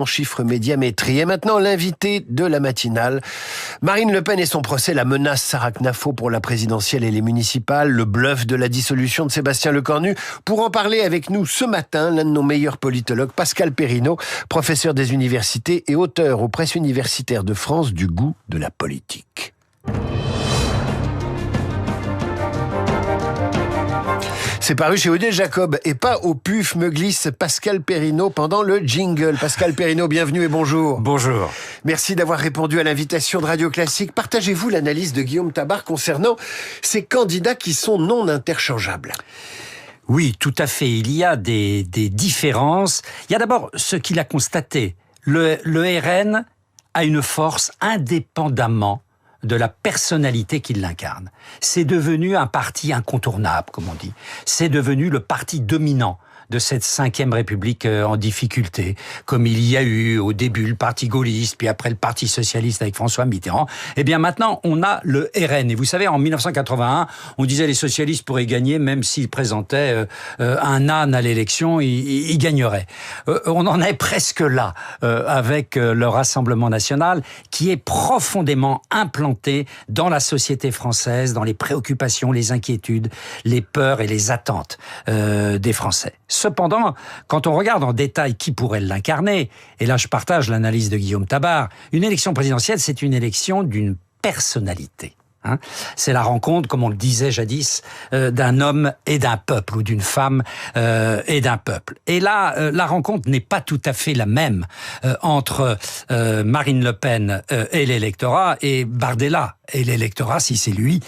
En chiffres médiamétrie. Et maintenant, l'invité de la matinale. Marine Le Pen et son procès, la menace Sarah Knafo pour la présidentielle et les municipales, le bluff de la dissolution de Sébastien Lecornu. Pour en parler avec nous ce matin, l'un de nos meilleurs politologues, Pascal Perrineau, professeur des universités et auteur aux presses universitaires de France du goût de la politique. C'est paru chez Odile Jacob et pas au puf me glisse Pascal Perrineau pendant le jingle. Pascal Perrineau, bienvenue et bonjour. Bonjour. Merci d'avoir répondu à l'invitation de Radio Classique. Partagez-vous l'analyse de Guillaume Tabar concernant ces candidats qui sont non interchangeables? Oui, tout à fait. Il y a des différences. Il y a d'abord ce qu'il a constaté. Le RN a une force indépendamment de la personnalité qui l'incarne. C'est devenu un parti incontournable, comme on dit. C'est devenu le parti dominant de cette 5e République en difficulté, comme il y a eu au début le Parti gaulliste, puis après le Parti socialiste avec François Mitterrand. Eh bien maintenant, on a le RN. Et vous savez, en 1981, on disait les socialistes pourraient gagner, même s'ils présentaient un âne à l'élection, ils gagneraient. On en est presque là, avec le Rassemblement national, qui est profondément implanté dans la société française, dans les préoccupations, les inquiétudes, les peurs et les attentes des Français. Cependant, quand on regarde en détail qui pourrait l'incarner, et là je partage l'analyse de Guillaume Tabar, une élection présidentielle, c'est une élection d'une personnalité. C'est la rencontre, comme on le disait jadis, d'un homme et d'un peuple, ou d'une femme et d'un peuple. Et là, la rencontre n'est pas tout à fait la même entre Marine Le Pen et l'électorat, et Bardella et l'électorat, si c'est lui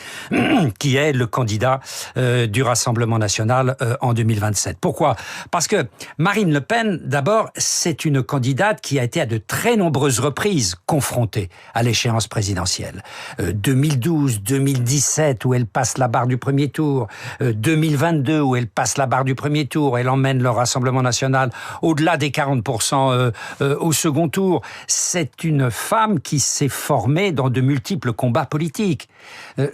qui est le candidat du Rassemblement national en 2027. Pourquoi ? Parce que Marine Le Pen, d'abord, c'est une candidate qui a été à de très nombreuses reprises confrontée à l'échéance présidentielle. 2012, 2017, où elle passe la barre du premier tour, 2022, où elle passe la barre du premier tour, elle emmène le Rassemblement national au-delà des 40% au second tour. C'est une femme qui s'est formée dans de multiples combats politiques.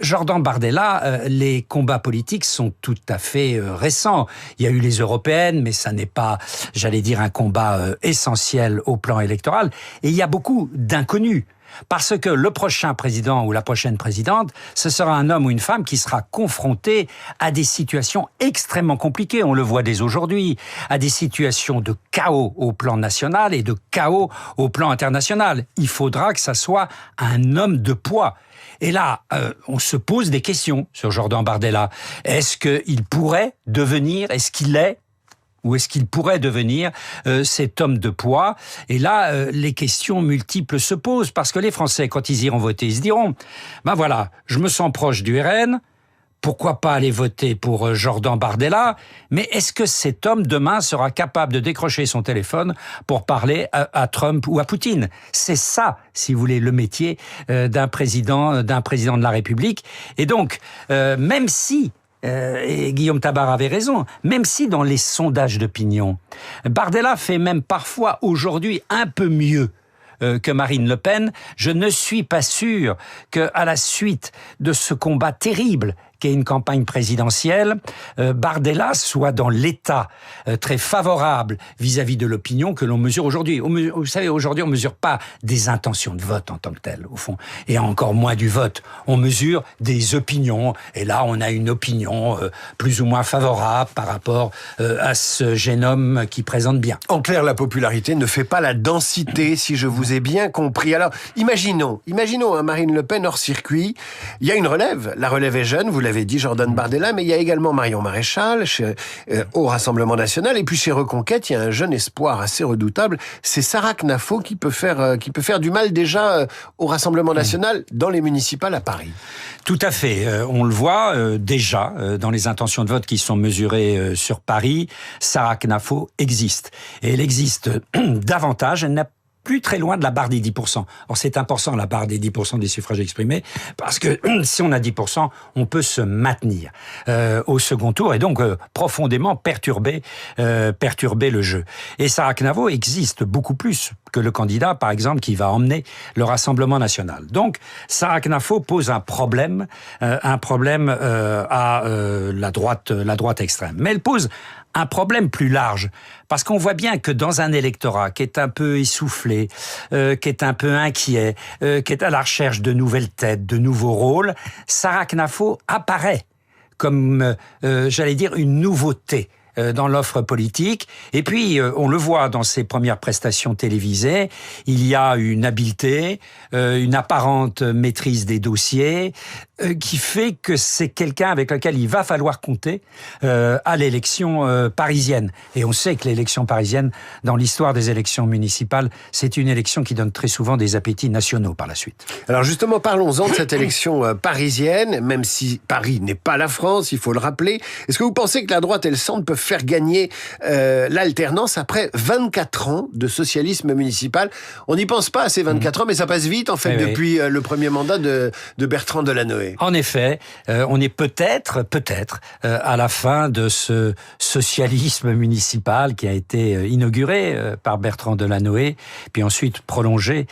Jordan Bardella, les combats politiques sont tout à fait récents. Il y a eu les européennes, mais ça n'est pas, j'allais dire, un combat essentiel au plan électoral. Et il y a beaucoup d'inconnus. Parce que le prochain président ou la prochaine présidente, ce sera un homme ou une femme qui sera confronté à des situations extrêmement compliquées, on le voit dès aujourd'hui, à des situations de chaos au plan national et de chaos au plan international. Il faudra que ça soit un homme de poids. Et là, on se pose des questions sur Jordan Bardella. Est-ce qu'il pourrait devenir, est-ce qu'il est, ou est-ce qu'il pourrait devenir cet homme de poids? Et là, les questions multiples se posent, parce que les Français, quand ils iront voter, ils se diront, ben voilà, je me sens proche du RN, pourquoi pas aller voter pour Jordan Bardella, mais est-ce que cet homme, demain, sera capable de décrocher son téléphone pour parler à Trump ou à Poutine? C'est ça, si vous voulez, le métier d'un président de la République. Et donc, même si et Guillaume Tabar avait raison, même si dans les sondages d'opinion, Bardella fait même parfois aujourd'hui un peu mieux que Marine Le Pen, je ne suis pas sûr qu'à la suite de ce combat terrible qu'est une campagne présidentielle, Bardella soit dans l'état très favorable vis-à-vis de l'opinion que l'on mesure aujourd'hui. Vous savez, aujourd'hui, on ne mesure pas des intentions de vote en tant que telles, au fond, et encore moins du vote. On mesure des opinions, et là, on a une opinion plus ou moins favorable par rapport à ce jeune homme qui présente bien. En clair, la popularité ne fait pas la densité, si je vous ai bien compris. Alors, imaginons Marine Le Pen hors circuit. Il y a une relève. La relève est jeune, vous l'avez dit, Jordan Bardella, mais il y a également Marion Maréchal au Rassemblement national, et puis chez Reconquête, il y a un jeune espoir assez redoutable, c'est Sarah Knafo qui peut faire du mal déjà au Rassemblement national dans les municipales à Paris. Tout à fait. On le voit déjà dans les intentions de vote qui sont mesurées sur Paris. Sarah Knafo existe. Et elle existe davantage. Elle n'a plus très loin de la barre des 10%. Or, c'est important, la barre des 10% des suffrages exprimés, parce que si on a 10%, on peut se maintenir au second tour et donc profondément perturber le jeu. Et Sarah Knafo existe beaucoup plus que le candidat, par exemple, qui va emmener le Rassemblement national. Donc, Sarah Knafo pose un problème à la droite extrême. Mais elle pose un problème plus large. Parce qu'on voit bien que dans un électorat qui est un peu essoufflé, qui est un peu inquiet, qui est à la recherche de nouvelles têtes, de nouveaux rôles, Sarah Knafo apparaît comme, j'allais dire, une nouveauté dans l'offre politique. Et puis, on le voit dans ses premières prestations télévisées, il y a une habileté, une apparente maîtrise des dossiers, qui fait que c'est quelqu'un avec lequel il va falloir compter à l'élection parisienne. Et on sait que l'élection parisienne, dans l'histoire des élections municipales, c'est une élection qui donne très souvent des appétits nationaux par la suite. Alors justement, parlons-en de cette élection parisienne, même si Paris n'est pas la France, il faut le rappeler. Est-ce que vous pensez que la droite et le centre peuvent faire gagner l'alternance après 24 ans de socialisme municipal? On n'y pense pas à ces 24 ans, mais ça passe vite en fait depuis le premier mandat de Bertrand Delanoë. En effet, on est peut-être à la fin de ce socialisme municipal qui a été inauguré par Bertrand Delanoë, puis ensuite prolongé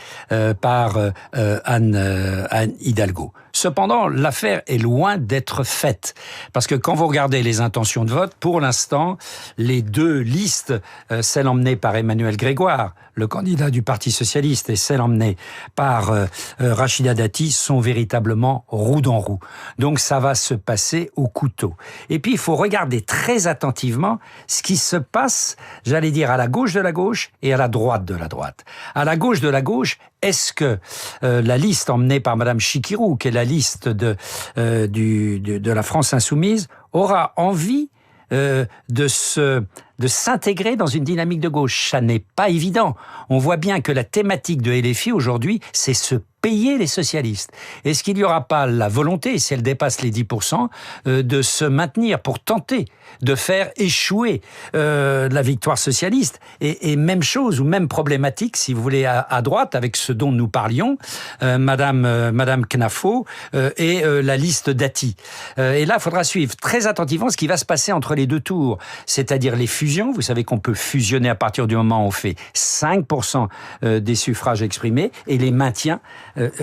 par Anne Hidalgo. Cependant, l'affaire est loin d'être faite. Parce que quand vous regardez les intentions de vote, pour l'instant, les deux listes, celle emmenée par Emmanuel Grégoire, le candidat du Parti socialiste, et celle emmenée par Rachida Dati, sont véritablement roue dans roue. Donc ça va se passer au couteau. Et puis il faut regarder très attentivement ce qui se passe, j'allais dire, à la gauche de la gauche et à la droite de la droite. À la gauche de la gauche, est-ce que la liste emmenée par Madame Chikirou, qui est la liste de la France insoumise, aura envie de s'intégrer dans une dynamique de gauche? Ça n'est pas évident. On voit bien que la thématique de LFI aujourd'hui, c'est se payer les socialistes. Est-ce qu'il n'y aura pas la volonté, si elle dépasse les 10%, de se maintenir pour tenter de faire échouer la victoire socialiste? Et même chose, ou même problématique, si vous voulez, à droite, avec ce dont nous parlions, Madame Knafo et la liste Dati. Et là, il faudra suivre très attentivement ce qui va se passer entre les deux tours, c'est-à-dire les fusions. Vous savez qu'on peut fusionner à partir du moment où on fait 5% des suffrages exprimés, et les maintiens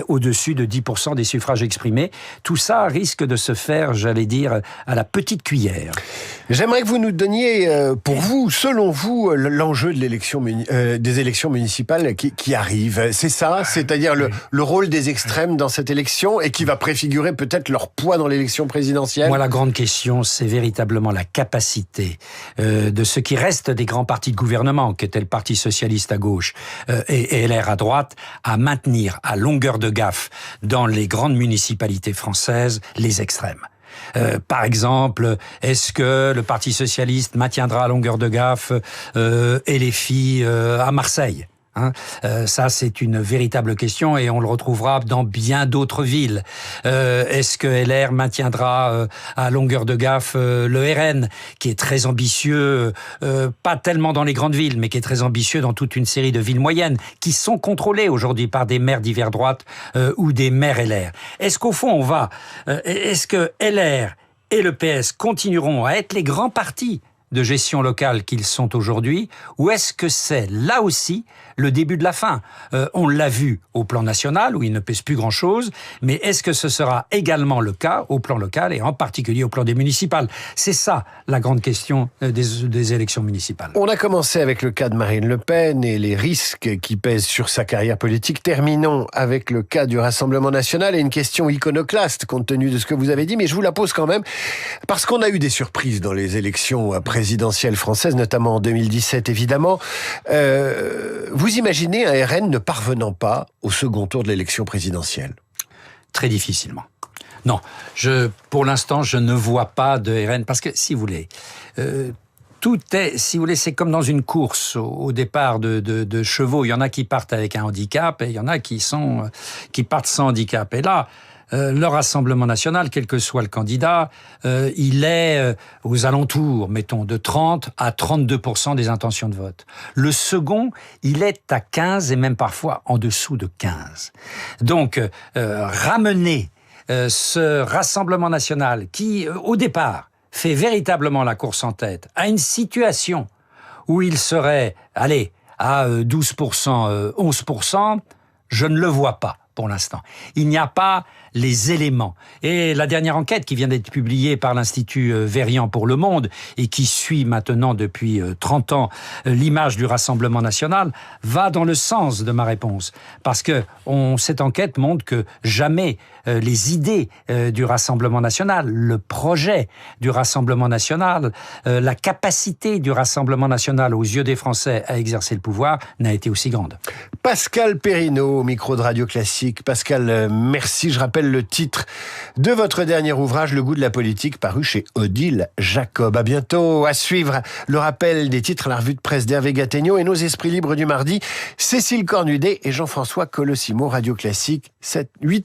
au-dessus de 10% des suffrages exprimés. Tout ça risque de se faire, j'allais dire, à la petite cuillère. J'aimerais que vous nous donniez, pour vous, selon vous, l'enjeu de des élections municipales qui arrivent. C'est ça, c'est-à-dire le rôle des extrêmes dans cette élection, et qui va préfigurer peut-être leur poids dans l'élection présidentielle. Moi, la grande question, c'est véritablement la capacité de ce qui reste des grands partis de gouvernement, qui étaient le Parti socialiste à gauche et LR à droite, à maintenir à longueur de gaffe dans les grandes municipalités françaises les extrêmes. Par exemple, est-ce que le Parti socialiste maintiendra à longueur de gaffe LFI à Marseille ? Ça, c'est une véritable question, et on le retrouvera dans bien d'autres villes. Est-ce que LR maintiendra à longueur de gaffe le RN, qui est très ambitieux, pas tellement dans les grandes villes, mais qui est très ambitieux dans toute une série de villes moyennes, qui sont contrôlées aujourd'hui par des maires d'hiver droite ou des maires LR. Est-ce qu'au fond, est-ce que LR et le PS continueront à être les grands partis de gestion locale qu'ils sont aujourd'hui, ou est-ce que c'est, là aussi, le début de la fin? On l'a vu au plan national, où il ne pèse plus grand-chose, mais est-ce que ce sera également le cas au plan local, et en particulier au plan des municipales? C'est ça, la grande question des élections municipales. On a commencé avec le cas de Marine Le Pen et les risques qui pèsent sur sa carrière politique. Terminons avec le cas du Rassemblement national, et une question iconoclaste, compte tenu de ce que vous avez dit, mais je vous la pose quand même, parce qu'on a eu des surprises dans les élections présidentielle française, notamment en 2017 évidemment. Vous imaginez un RN ne parvenant pas au second tour de l'élection présidentielle? Très difficilement. Non, pour l'instant, je ne vois pas de RN, parce que, si vous voulez, tout est, si vous voulez, c'est comme dans une course au départ de chevaux. Il y en a qui partent avec un handicap, et il y en a qui partent sans handicap. Et là, le Rassemblement national, quel que soit le candidat, il est aux alentours, mettons, de 30 à 32% des intentions de vote. Le second, il est à 15 et même parfois en dessous de 15. Donc, ramener ce Rassemblement national qui, au départ, fait véritablement la course en tête à une situation où il serait, à 12%, 11%, je ne le vois pas. pour l'instant. Il n'y a pas les éléments. Et la dernière enquête qui vient d'être publiée par l'Institut Verian pour Le Monde et qui suit maintenant depuis 30 ans l'image du Rassemblement national va dans le sens de ma réponse. Parce que cette enquête montre que jamais les idées du Rassemblement national, le projet du Rassemblement national, la capacité du Rassemblement national aux yeux des Français à exercer le pouvoir n'a été aussi grande. Pascal Perrineau, au micro de Radio Classique. Pascal, merci. Je rappelle le titre de votre dernier ouvrage, Le goût de la politique, paru chez Odile Jacob. À bientôt. À suivre le rappel des titres à la revue de presse d'Hervé Gattegno et nos esprits libres du mardi. Cécile Cornudet et Jean-François Colossimo, Radio Classique, 8